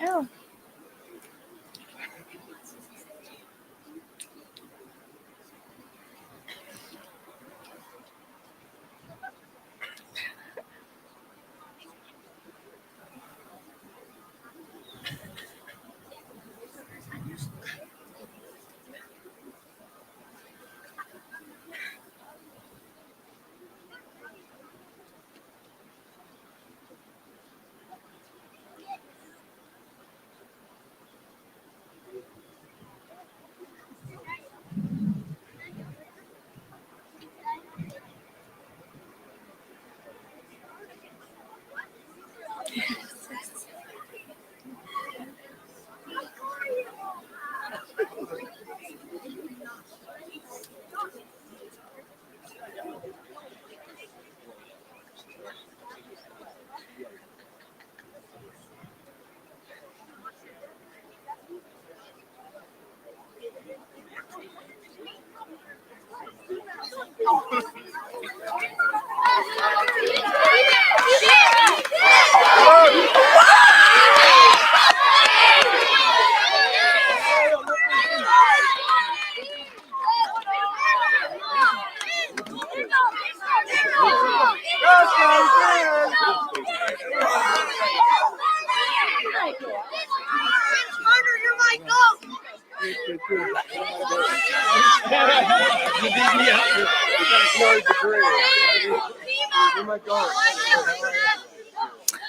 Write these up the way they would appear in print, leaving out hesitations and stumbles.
Oh.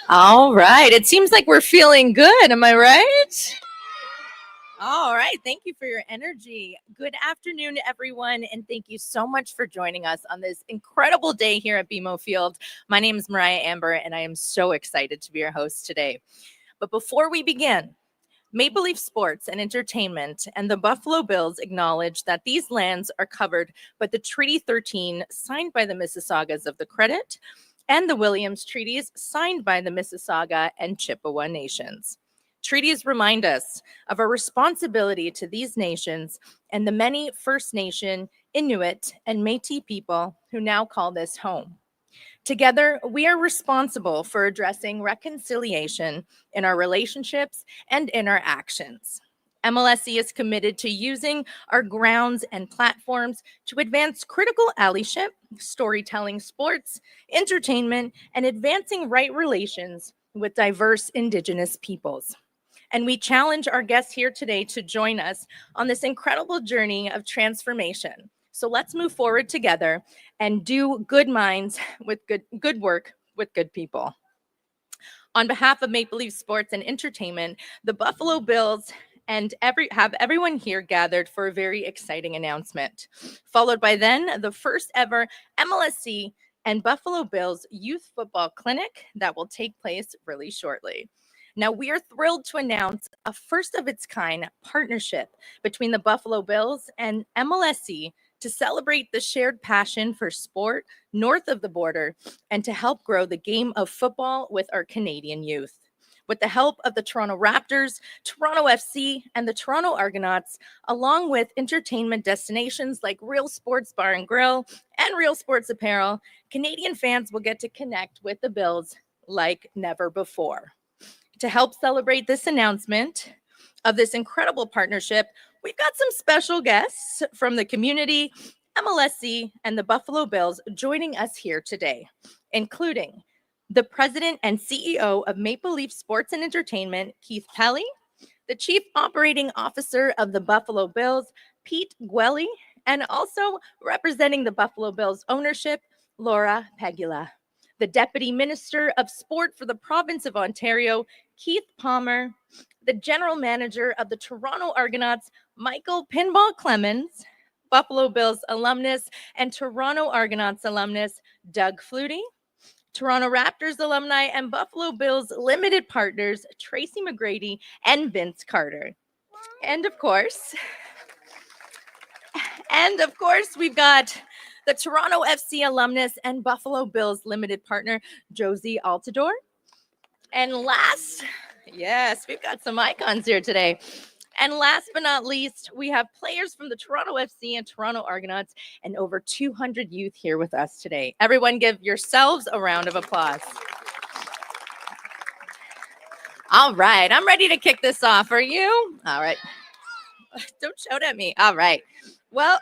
All right. It seems like we're feeling good. Am I right? All right. Thank you for your energy. Good afternoon, everyone. And thank you so much for joining us on this incredible day here at BMO Field. My name is Mariah Amber, and I am so excited to be your host today. But before we begin, Maple Leaf Sports and Entertainment and the Buffalo Bills acknowledge that these lands are covered by the Treaty 13 signed by the Mississaugas of the Credit and the Williams Treaties signed by the Mississauga and Chippewa nations. Treaties remind us of our responsibility to these nations and the many First Nation, Inuit, and Métis people who now call this home. Together, we are responsible for addressing reconciliation in our relationships and in our actions. MLSE is committed to using our grounds and platforms to advance critical allyship, storytelling, sports, entertainment, and advancing right relations with diverse Indigenous peoples. And we challenge our guests here today to join us on this incredible journey of transformation. So let's move forward together and do good minds with good work with good people. On behalf of Maple Leaf Sports and Entertainment, the Buffalo Bills and have everyone here gathered for a very exciting announcement. Followed by then the first ever MLSC and Buffalo Bills Youth Football Clinic that will take place really shortly. Now, we are thrilled to announce a first of its kind partnership between the Buffalo Bills and MLSC to celebrate the shared passion for sport north of the border and to help grow the game of football with our Canadian youth. With the help of the Toronto Raptors, Toronto FC, and the Toronto Argonauts, along with entertainment destinations like Real Sports Bar and Grill and Real Sports Apparel, Canadian fans will get to connect with the Bills like never before. To help celebrate this announcement of this incredible partnership, we've got some special guests from the community, MLSC, and the Buffalo Bills joining us here today, including the president and CEO of Maple Leaf Sports and Entertainment, Keith Pelly, the chief operating officer of the Buffalo Bills, Pete Gwelly, and also representing the Buffalo Bills ownership, Laura Pegula, the deputy minister of sport for the province of Ontario, Keith Palmer, the general manager of the Toronto Argonauts, Michael Pinball Clemens, Buffalo Bills alumnus and Toronto Argonauts alumnus, Doug Flutie, Toronto Raptors alumni and Buffalo Bills limited partners, Tracy McGrady and Vince Carter. And of course, we've got the Toronto FC alumnus and Buffalo Bills limited partner, Josie Altador. And last, yes, we've got some icons here today. And last but not least, we have players from the Toronto FC and Toronto Argonauts and over 200 youth here with us today. Everyone give yourselves a round of applause. All right, I'm ready to kick this off. Are you? All right. Don't shout at me. All right. Well,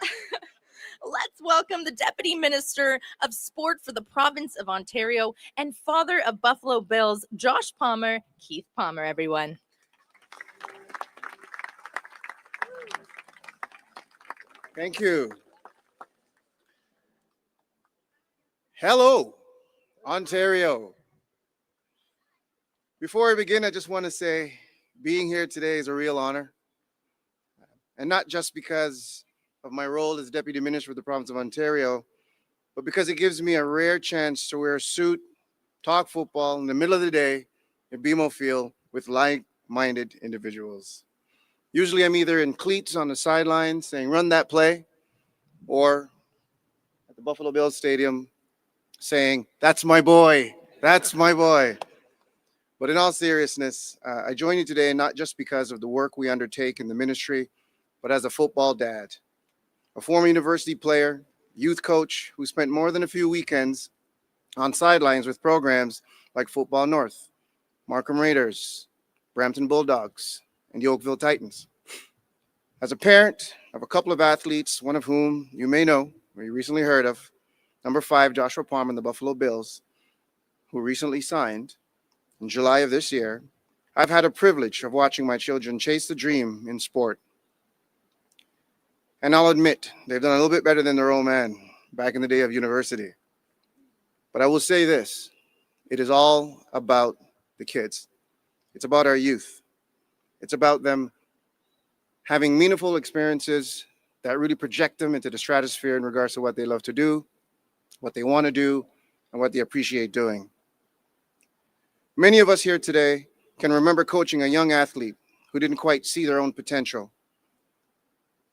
let's welcome the Deputy Minister of Sport for the province of Ontario and father of Buffalo Bills, Josh Palmer, Keith Palmer, everyone. Thank you. Hello, Ontario. Before I begin, I just want to say being here today is a real honor. And not just because of my role as Deputy Minister for the province of Ontario, but because it gives me a rare chance to wear a suit, talk football in the middle of the day at BMO Field with like-minded individuals. Usually I'm either in cleats on the sideline saying, run that play, or at the Buffalo Bills Stadium saying, that's my boy, that's my boy. But in all seriousness, I join you today not just because of the work we undertake in the ministry, but as a football dad, a former university player, youth coach who spent more than a few weekends on sidelines with programs like Football North, Markham Raiders, Brampton Bulldogs, and the Oakville Titans. As a parent of a couple of athletes, one of whom you may know or you recently heard of, number 5, Joshua Palmer and the Buffalo Bills, who recently signed in July of this year, I've had a privilege of watching my children chase the dream in sport. And I'll admit, they've done a little bit better than their old man back in the day of university. But I will say this, it is all about the kids. It's about our youth. It's about them having meaningful experiences that really project them into the stratosphere in regards to what they love to do, what they want to do, and what they appreciate doing. Many of us here today can remember coaching a young athlete who didn't quite see their own potential.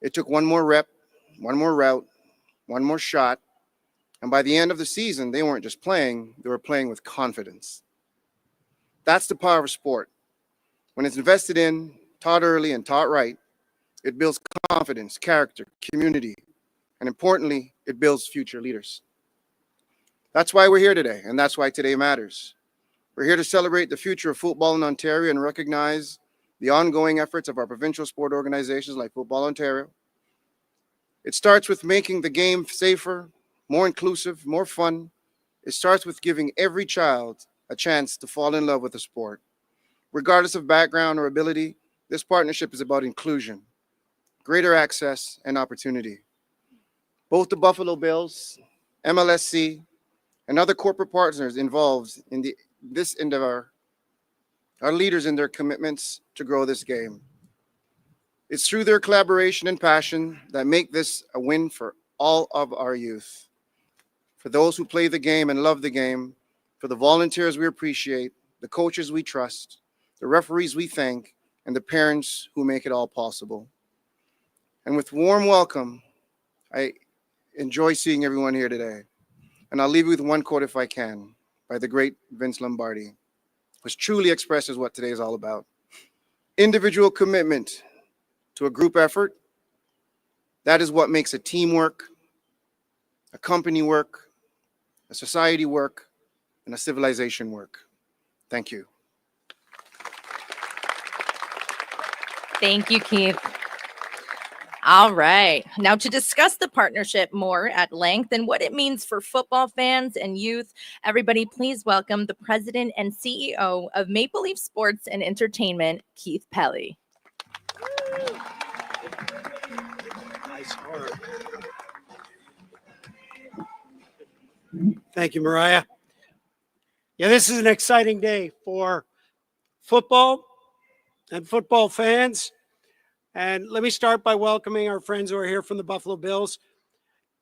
It took one more rep, one more route, one more shot, and by the end of the season, they weren't just playing, they were playing with confidence. That's the power of sport. When it's invested in, taught early, and taught right, it builds confidence, character, community, and importantly, it builds future leaders. That's why we're here today, and that's why today matters. We're here to celebrate the future of football in Ontario and recognize the ongoing efforts of our provincial sport organizations like Football Ontario. It starts with making the game safer, more inclusive, more fun. It starts with giving every child a chance to fall in love with the sport. Regardless of background or ability, this partnership is about inclusion, greater access, and opportunity. Both the Buffalo Bills, MLSC, and other corporate partners involved in this endeavor are leaders in their commitments to grow this game. It's through their collaboration and passion that make this a win for all of our youth. For those who play the game and love the game, for the volunteers we appreciate, the coaches we trust, the referees we thank, and the parents who make it all possible. And with warm welcome, I enjoy seeing everyone here today. And I'll leave you with one quote if I can, by the great Vince Lombardi. which truly expresses what today is all about. Individual commitment to a group effort, that is what makes a team work, a company work, a society work, and a civilization work. Thank you. Thank you, Keith. All right. Now, to discuss the partnership more at length and what it means for football fans and youth, everybody, please welcome the president and CEO of Maple Leaf Sports and Entertainment, Keith Pelly. Thank you, Mariah. Yeah, this is an exciting day for football and football fans. And let me start by welcoming our friends who are here from the Buffalo Bills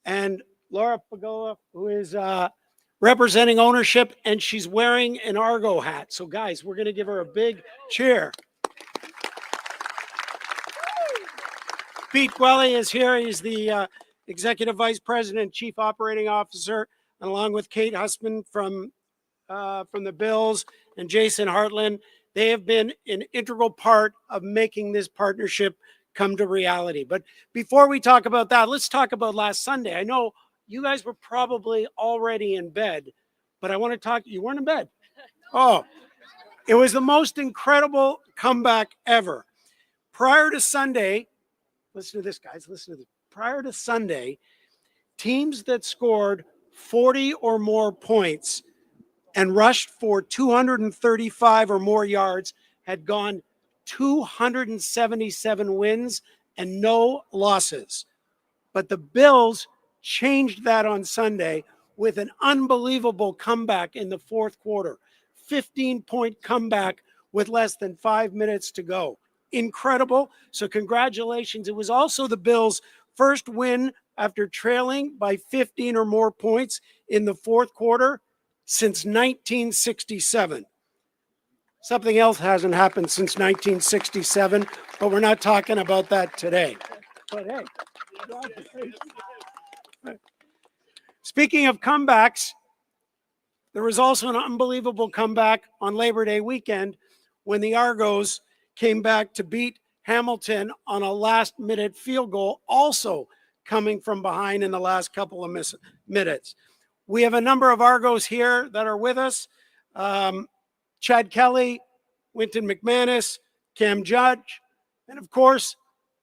and Laura Pagola, who is representing ownership, and she's wearing an Argo hat. So, guys, we're going to give her a big cheer. Pete Gwelly is here. He's the Executive Vice President, Chief Operating Officer, and along with Kate Hussman from the Bills and Jason Hartland, they have been an integral part of making this partnership come to reality. But before we talk about that, let's talk about last Sunday. I know you guys were probably already in bed, but I want to talk. You weren't in bed. Oh, it was the most incredible comeback ever. Prior to Sunday, listen to this, guys. Listen to this. Prior to Sunday, teams that scored 40 or more points and rushed for 235 or more yards had gone 277 wins and no losses. But the Bills changed that on Sunday with an unbelievable comeback in the fourth quarter. 15-point comeback with less than 5 minutes to go. Incredible. So congratulations. It was also the Bills' first win after trailing by 15 or more points in the fourth quarter since 1967. Something else hasn't happened since 1967, but we're not talking about that today. But hey, speaking of comebacks, there was also an unbelievable comeback on Labor Day weekend when the Argos came back to beat Hamilton on a last-minute field goal, also coming from behind in the last couple of minutes. We have a number of Argos here that are with us. Chad Kelly, Wynton McManus, Cam Judge, and of course,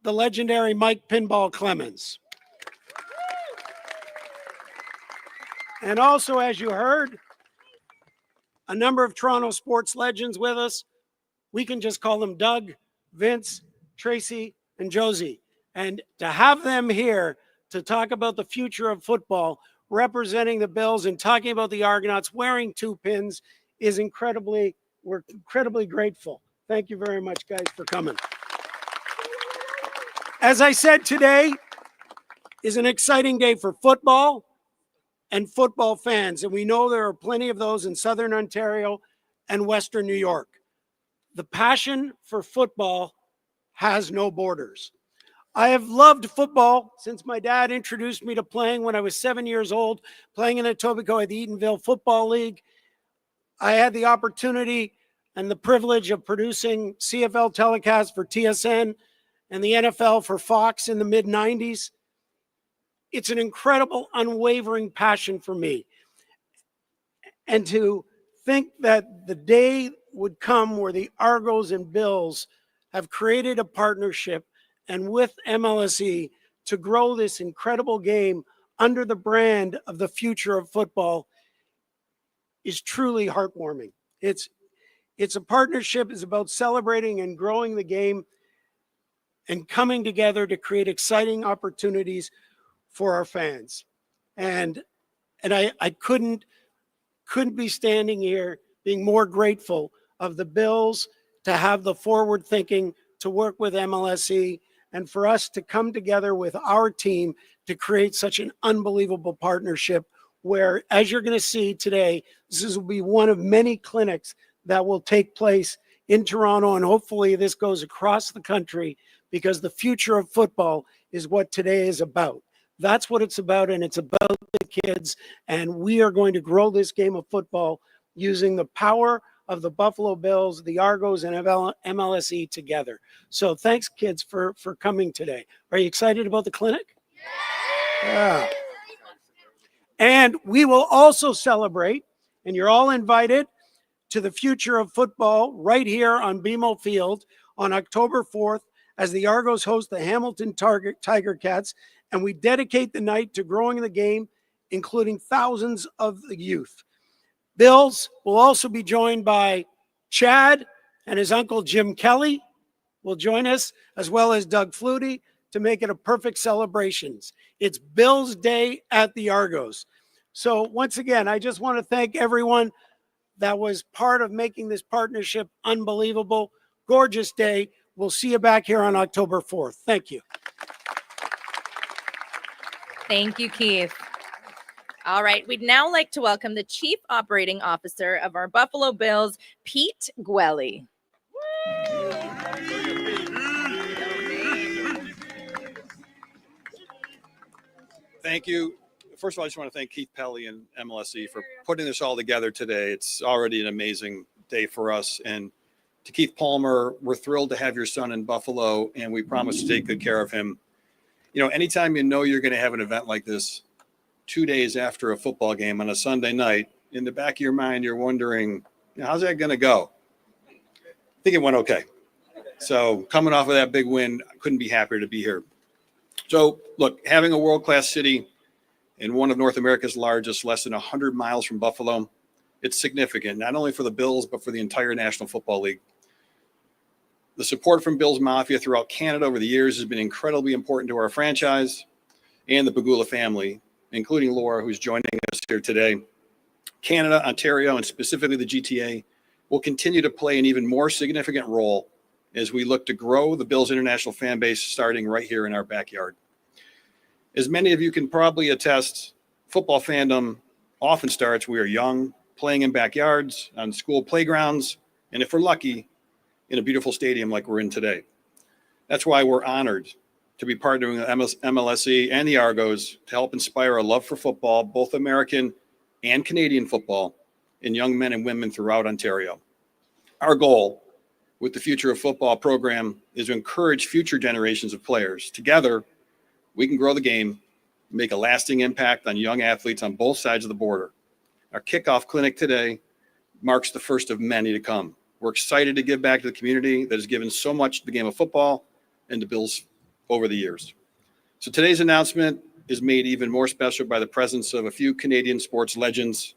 the legendary Mike Pinball Clemens. And also, as you heard, a number of Toronto sports legends with us. We can just call them Doug, Vince, Tracy, and Josie. And to have them here to talk about the future of football, representing the Bills and talking about the Argonauts, wearing 2 pins, is we're incredibly grateful. Thank you very much, guys, for coming. As I said, today is an exciting day for football and football fans. And we know there are plenty of those in Southern Ontario and Western New York. The passion for football has no borders. I have loved football since my dad introduced me to playing when I was 7 years old, playing in Etobicoke at the Eatonville Football League. I had the opportunity and the privilege of producing CFL telecasts for TSN and the NFL for Fox in the mid-90s. It's an incredible, unwavering passion for me. And to think that the day would come where the Argos and Bills have created a partnership and with MLSE to grow this incredible game under the brand of the future of football is truly heartwarming. It's a partnership. It's about celebrating and growing the game and coming together to create exciting opportunities for our fans. And I couldn't be standing here being more grateful of the Bills to have the forward thinking to work with MLSE and for us to come together with our team to create such an unbelievable partnership where, as you're going to see today, this will be one of many clinics that will take place in Toronto, and hopefully this goes across the country, because the future of football is what today is about. That's what it's about, and it's about the kids, and we are going to grow this game of football using the power of the Buffalo Bills, the Argos, and MLSE together. So thanks, kids, for coming today. Are you excited about the clinic? Yeah. And we will also celebrate, and you're all invited to the future of football right here on BMO Field on October 4th as the Argos host the Hamilton Tiger Cats, and we dedicate the night to growing the game, including thousands of the youth. Bills will also be joined by Chad and his uncle Jim Kelly will join us, as well as Doug Flutie, to make it a perfect celebration. It's Bills Day at the Argos. So once again, I just want to thank everyone that was part of making this partnership unbelievable. Gorgeous day. We'll see you back here on October 4th. Thank you. Thank you, Keith. All right, we'd now like to welcome the Chief Operating Officer of our Buffalo Bills, Pete Gwelly. Thank you. First of all, I just want to thank Keith Pelly and MLSE for putting this all together today. It's already an amazing day for us. And to Keith Palmer, we're thrilled to have your son in Buffalo, and we promise to take good care of him. You know, anytime you know you're going to have an event like this 2 days after a football game on a Sunday night, in the back of your mind, you're wondering, how's that going to go? I think it went okay. So coming off of that big win, I couldn't be happier to be here. So look, having a world-class city in one of North America's largest, less than 100 miles from Buffalo, it's significant, not only for the Bills, but for the entire National Football League. The support from Bills Mafia throughout Canada over the years has been incredibly important to our franchise and the Pegula family, including Laura, who's joining us here today. Canada, Ontario, and specifically the GTA will continue to play an even more significant role as we look to grow the Bills international fan base starting right here in our backyard. As many of you can probably attest, football fandom often starts we are young, playing in backyards, on school playgrounds, and if we're lucky, in a beautiful stadium like we're in today. That's why we're honored to be partnering with MLSE and the Argos to help inspire a love for football, both American and Canadian football, in young men and women throughout Ontario. Our goal with the Future of Football program is to encourage future generations of players. Together, we can grow the game, make a lasting impact on young athletes on both sides of the border. Our kickoff clinic today marks the first of many to come. We're excited to give back to the community that has given so much to the game of football and to Bills over the years. So today's announcement is made even more special by the presence of a few Canadian sports legends,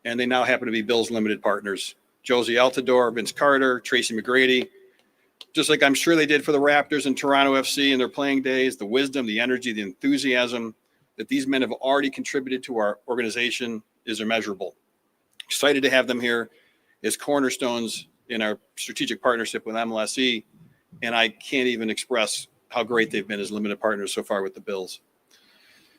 and they now happen to be Bills Limited partners. Josie Altidore, Vince Carter, Tracy McGrady, just like I'm sure they did for the Raptors and Toronto FC in their playing days, the wisdom, the energy, the enthusiasm that these men have already contributed to our organization is immeasurable. Excited to have them here as cornerstones in our strategic partnership with MLSE, and I can't even express how great they've been as limited partners so far with the Bills.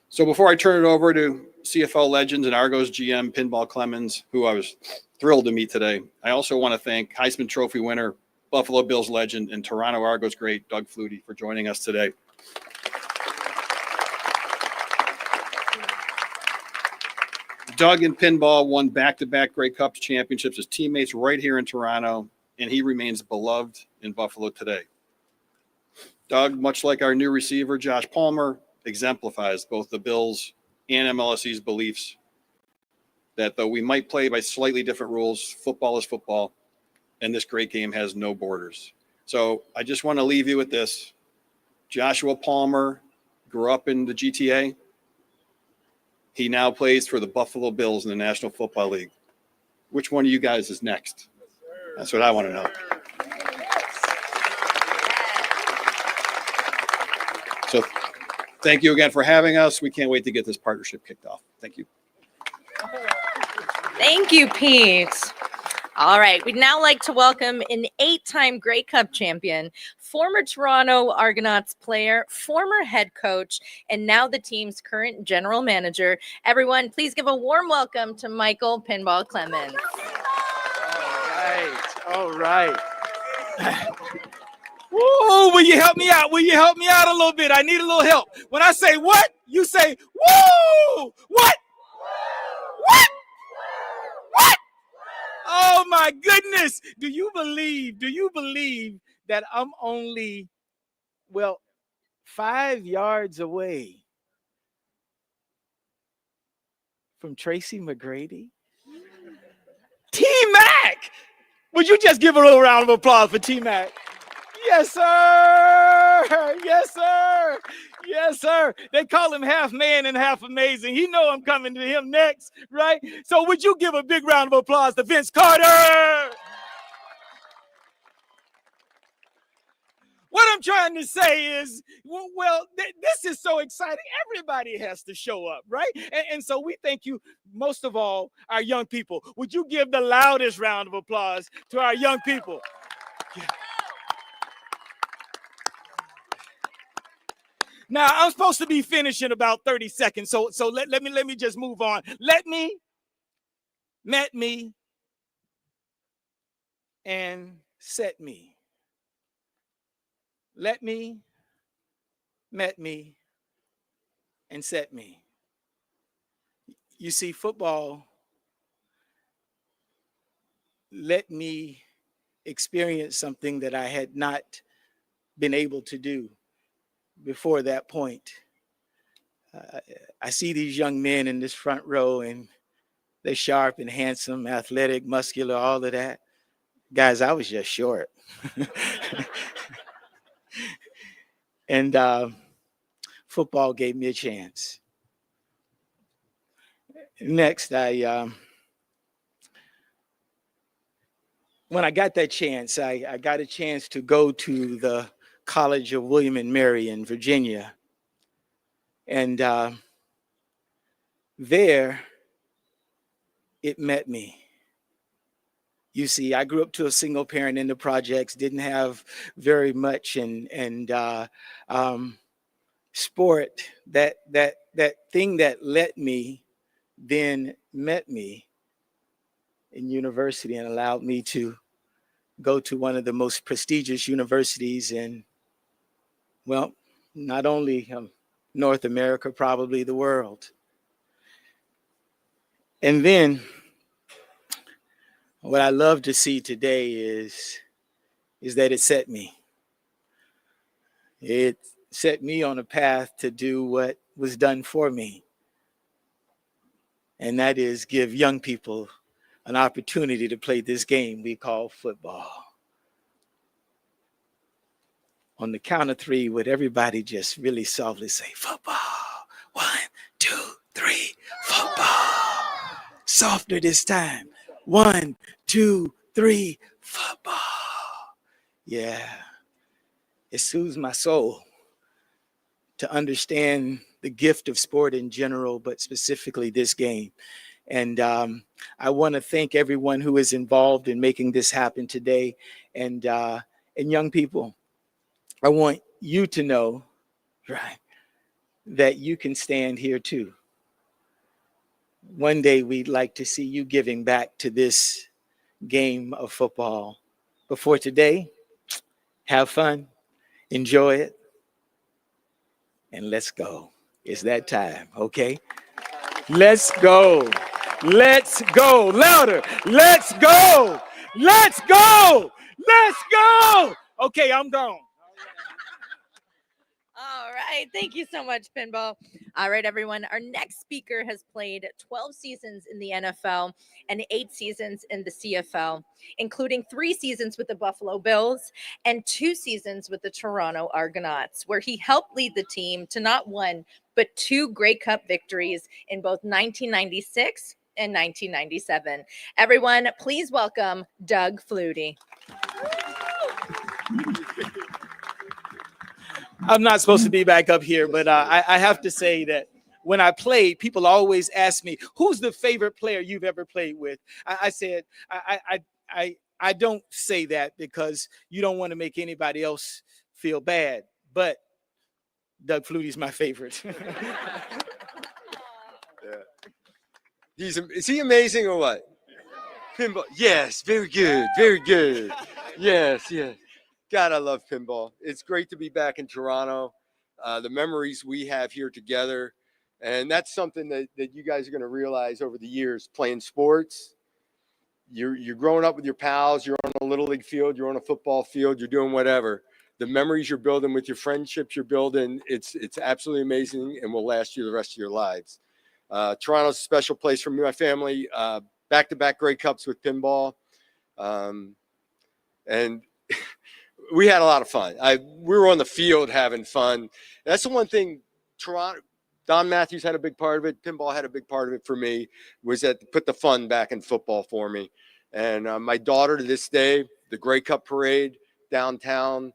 So before I turn it over to CFL legends and Argos GM Pinball Clemens, who I was thrilled to meet today, I also want to thank Heisman Trophy winner, Buffalo Bills legend, and Toronto Argos great Doug Flutie for joining us today. Doug in pinball won back-to-back Grey Cup championships as teammates right here in Toronto, and he remains beloved in Buffalo today. Doug, much like our new receiver, Josh Palmer, exemplifies both the Bills and MLSE's beliefs that though we might play by slightly different rules, football is football, and this great game has no borders. So I just want to leave you with this. Joshua Palmer grew up in the GTA. He now plays for the Buffalo Bills in the National Football League. Which one of you guys is next? That's what I want to know. So thank you again for having us. We can't wait to get this partnership kicked off. Thank you. Thank you, Pete. All right, we'd now like to welcome an 8-time Grey Cup champion, former Toronto Argonauts player, former head coach, and now the team's current general manager. Everyone, please give a warm welcome to Michael Pinball Clemens. All right. Woo, will you help me out? Will you help me out a little bit? I need a little help. When I say what, you say, woo! What? What? What? Oh my goodness. Do you believe that I'm only, well, 5 yards away from Tracy McGrady? T-Mac! Would you just give a little round of applause for T-Mac? Yes, sir. Yes, sir. Yes, sir. They call him half man and half amazing. He know I'm coming to him next, right? So would you give a big round of applause to Vince Carter? What I'm trying to say is, well, this is so exciting. Everybody has to show up, right? And so we thank you, most of all, our young people. Would you give the loudest round of applause to our young people? Yeah. Now, I'm supposed to be finished in about 30 seconds, so let me just move on. Met me, and set me. Let me, met me, and set me. You see, football let me experience something that I had not been able to do before that point. I see these young men in this front row, and they're sharp and handsome, athletic, muscular, all of that. Guys, I was just short. And football gave me a chance. Next, when I got that chance, I got a chance to go to the College of William and Mary in Virginia. And there, it met me. You see, I grew up to a single parent in the projects, didn't have very much, and sport, that thing that let me, then met me in university and allowed me to go to one of the most prestigious universities in, well, not only North America, probably the world. And then what I love to see today is that it set me. It set me on a path to do what was done for me. And that is give young people an opportunity to play this game we call football. On the count of three, would everybody just really softly say, football? 1, 2, 3, football. Softer this time. 1, 2, 3, football. Yeah. It soothes my soul to understand the gift of sport in general, but specifically this game. And I want to thank everyone who is involved in making this happen today. And young people, I want you to know, right, that you can stand here too. One day we'd like to see you giving back to this game of football. But for today, have fun, enjoy it, and let's go. It's that time, okay? Let's go. Let's go. Louder. Let's go. Let's go. Let's go. Okay, I'm gone. All right. Thank you so much, Pinball. All right, everyone. Our next speaker has played 12 seasons in the NFL and 8 seasons in the CFL, including 3 seasons with the Buffalo Bills and 2 seasons with the Toronto Argonauts, where he helped lead the team to not 1, but 2 Grey Cup victories in both 1996 and 1997. Everyone, please welcome Doug Flutie. I'm not supposed to be back up here, but I have to say that when I played, people always ask me, who's the favorite player you've ever played with? I said, I don't say that because you don't want to make anybody else feel bad, but Doug Flutie's my favorite. Yeah. Is he amazing or what? Pinball. Yes, very good. Very good. Yes, yes. God, I love pinball. It's great to be back in Toronto. The memories we have here together. And that's something that you guys are going to realize over the years playing sports. you're growing up with your pals, you're on a little league field, you're on a football field, you're doing whatever. The memories you're building with your friendships you're building, it's absolutely amazing and will last you the rest of your lives. Toronto's a special place for me, my family. Back-to-back Grey Cups with pinball. And we had a lot of fun. We were on the field having fun. That's the one thing Toronto, Don Matthews had a big part of it. Pinball had a big part of it for me, was that put the fun back in football for me. And my daughter to this day, the Grey Cup parade downtown,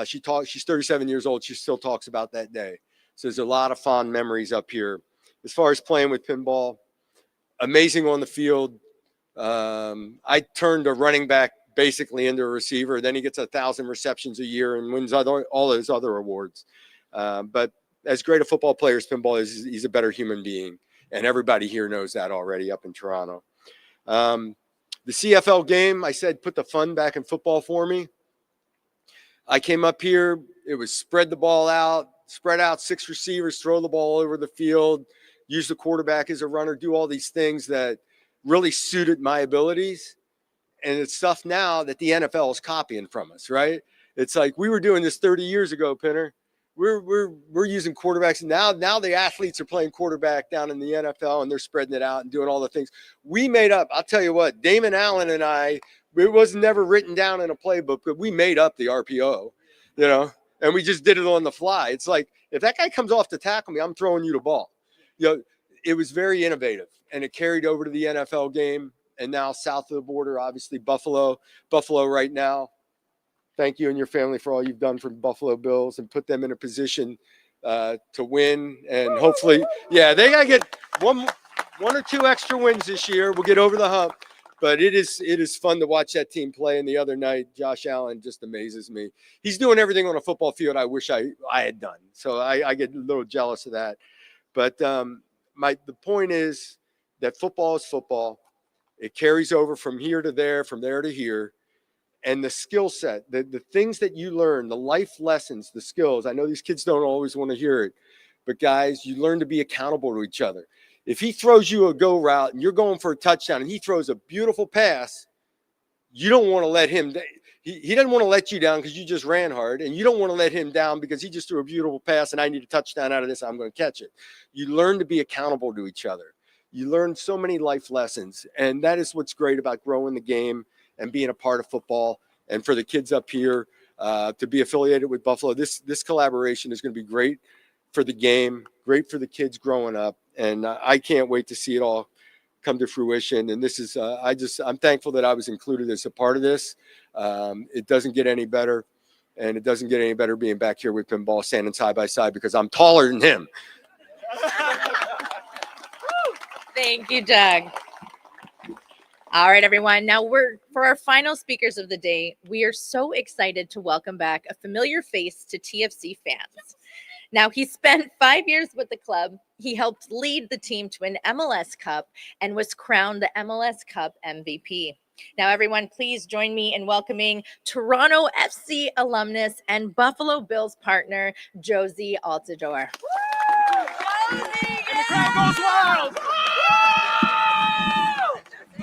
she's 37 years old. She still talks about that day. So there's a lot of fond memories up here. As far as playing with pinball, amazing on the field. I turned a running back basically into a receiver. Then he gets 1,000 receptions a year and wins all those other awards. But as great a football player as pinball is, he's a better human being. And everybody here knows that already up in Toronto. The CFL game, I said, put the fun back in football for me. I came up here. It was spread out, 6 receivers, throw the ball over the field, use the quarterback as a runner, do all these things that really suited my abilities. And it's stuff now that the NFL is copying from us, right? It's like we were doing this 30 years ago, Pinner. We're using quarterbacks now. Now the athletes are playing quarterback down in the NFL and they're spreading it out and doing all the things we made up. I'll tell you what, Damon Allen and I, it was never written down in a playbook, but we made up the RPO, and we just did it on the fly. It's like, if that guy comes off to tackle me, I'm throwing you the ball. It was very innovative and it carried over to the NFL game. And now south of the border, obviously Buffalo right now. Thank you and your family for all you've done for the Buffalo Bills and put them in a position to win. And hopefully, they got to get one or two extra wins this year. We'll get over the hump. But it is fun to watch that team play. And the other night, Josh Allen just amazes me. He's doing everything on a football field I wish I had done. So I get a little jealous of that. But the point is that football is football. It carries over from here to there, from there to here. And the skill set, the things that you learn, the life lessons, the skills. I know these kids don't always want to hear it. But, guys, you learn to be accountable to each other. If he throws you a go route and you're going for a touchdown and he throws a beautiful pass, you don't want to let him – he doesn't want to let you down because you just ran hard. And you don't want to let him down because he just threw a beautiful pass and I need a touchdown out of this. I'm going to catch it. You learn to be accountable to each other. You learn so many life lessons, and that is what's great about growing the game and being a part of football. And for the kids up here to be affiliated with Buffalo, this collaboration is going to be great for the game, great for the kids growing up, and I can't wait to see it all come to fruition. And this is I'm thankful that I was included as a part of this. It doesn't get any better, and it doesn't get any better being back here with pinball standing side by side because I'm taller than him. Thank you, Doug. All right, everyone. Now for our final speakers of the day, we are so excited to welcome back a familiar face to TFC fans. Now, he spent 5 years with the club. He helped lead the team to an MLS Cup and was crowned the MLS Cup MVP. Now, everyone, please join me in welcoming Toronto FC alumnus and Buffalo Bills partner, Josie Altidore. And the crowd goes wild.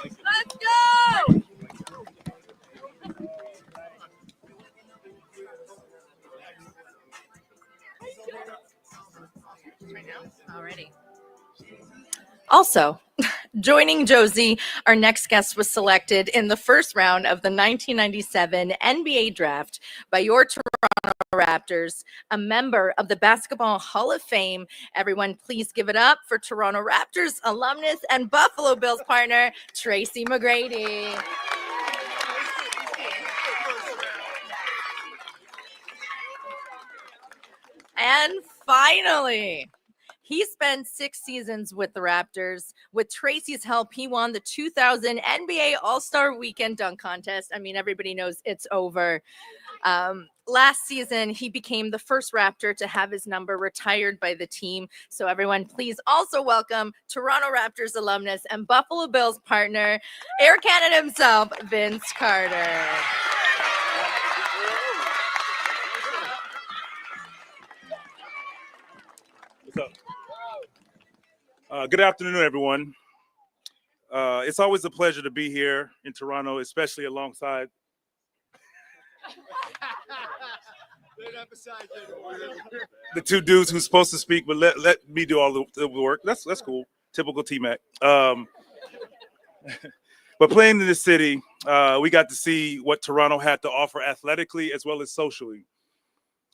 Let's go! Alrighty. Also, joining Josie, our next guest was selected in the first round of the 1997 NBA draft by your Toronto Raptors, a member of the Basketball Hall of Fame. Everyone, please give it up for Toronto Raptors alumnus and Buffalo Bills partner, Tracy McGrady. And finally, he spent 6 seasons with the Raptors. With Tracy's help, he won the 2000 NBA All-Star Weekend Dunk Contest. I mean, everybody knows it's over. Last season, he became the first Raptor to have his number retired by the team. So everyone, please also welcome Toronto Raptors alumnus and Buffalo Bills partner, Air Canada himself, Vince Carter. What's up? Good afternoon, everyone. It's always a pleasure to be here in Toronto, especially alongside the two dudes who's supposed to speak, but let me do all the work. That's cool. Typical T-Mac. But playing in this city, we got to see what Toronto had to offer athletically as well as socially.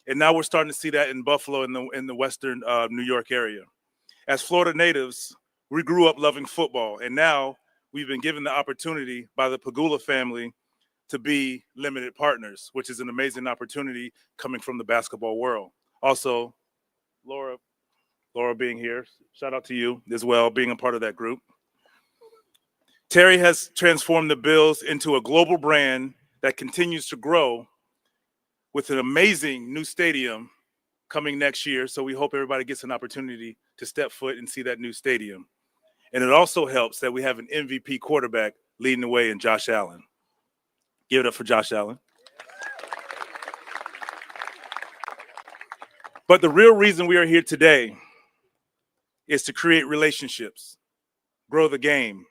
And now we're starting to see that in Buffalo in the Western New York area. As Florida natives, we grew up loving football, and now we've been given the opportunity by the Pegula family to be limited partners, which is an amazing opportunity coming from the basketball world. Also, Laura being here, shout out to you as well, being a part of that group. Terry has transformed the Bills into a global brand that continues to grow with an amazing new stadium coming next year. So we hope everybody gets an opportunity to step foot and see that new stadium. And it also helps that we have an MVP quarterback leading the way in Josh Allen. Give it up for Josh Allen. But the real reason we are here today is to create relationships, grow the game,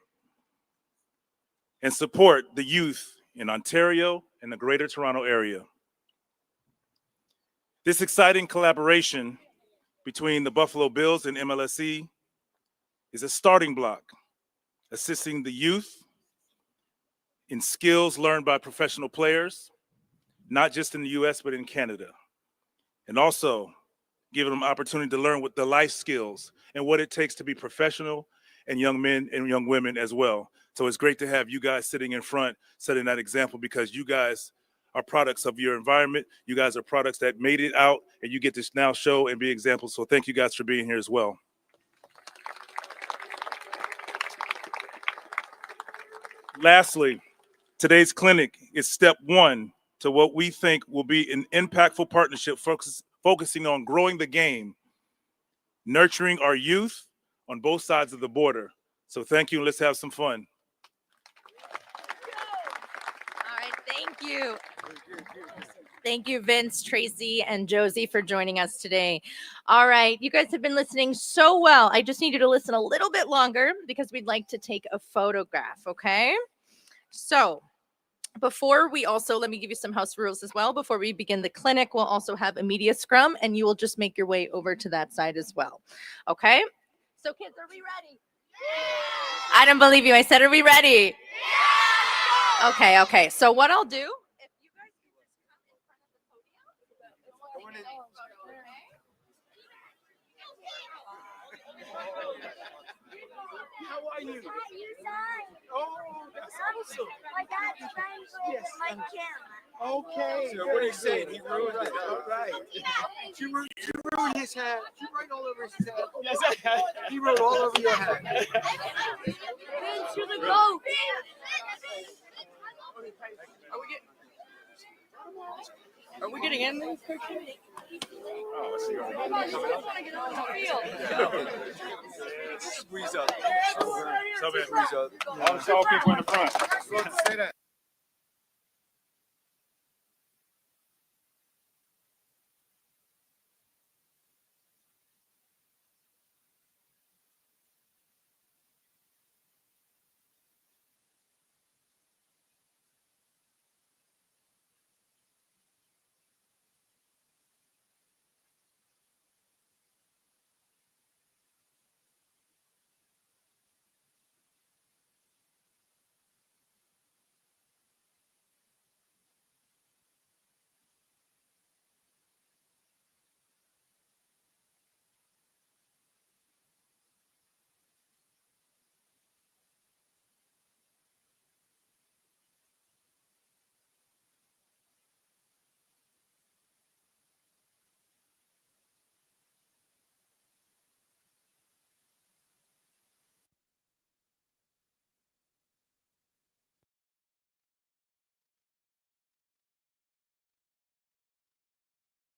and support the youth in Ontario and the Greater Toronto area. This exciting collaboration between the Buffalo Bills and MLSE is a starting block, assisting the youth in skills learned by professional players, not just in the US, but in Canada. And also giving them opportunity to learn what the life skills and what it takes to be professional and young men and young women as well. So it's great to have you guys sitting in front, setting that example, because you guys are products of your environment. You guys are products that made it out, and you get to now show and be examples. So thank you guys for being here as well. Lastly, today's clinic is step one to what we think will be an impactful partnership focusing on growing the game, nurturing our youth on both sides of the border. So thank you, and let's have some fun. All right, thank you. Thank you, Vince, Tracy, and Josie for joining us today. All right, you guys have been listening so well. I just need you to listen a little bit longer because we'd like to take a photograph, okay? So before we also, let me give you some house rules as well. Before we begin the clinic, we'll also have a media scrum, and you will just make your way over to that side as well, okay? So kids, are we ready? Yeah! I don't believe you. I said, are we ready? Yeah! Okay. So what I'll do, if you guys can just come in front of the podium, we'll take a photo, okay? How are you? Oh, that's awesome. My dad's friends with my camera. Okay. So what are you saying? He ruined it. All right. She ruined his hat. She wrote all over his hat. Yes, He wrote all over your hat. Vince, you're the GOAT. Are we getting in this picture? Squeeze up. So Squeeze up. all the tall people in the front. Say that.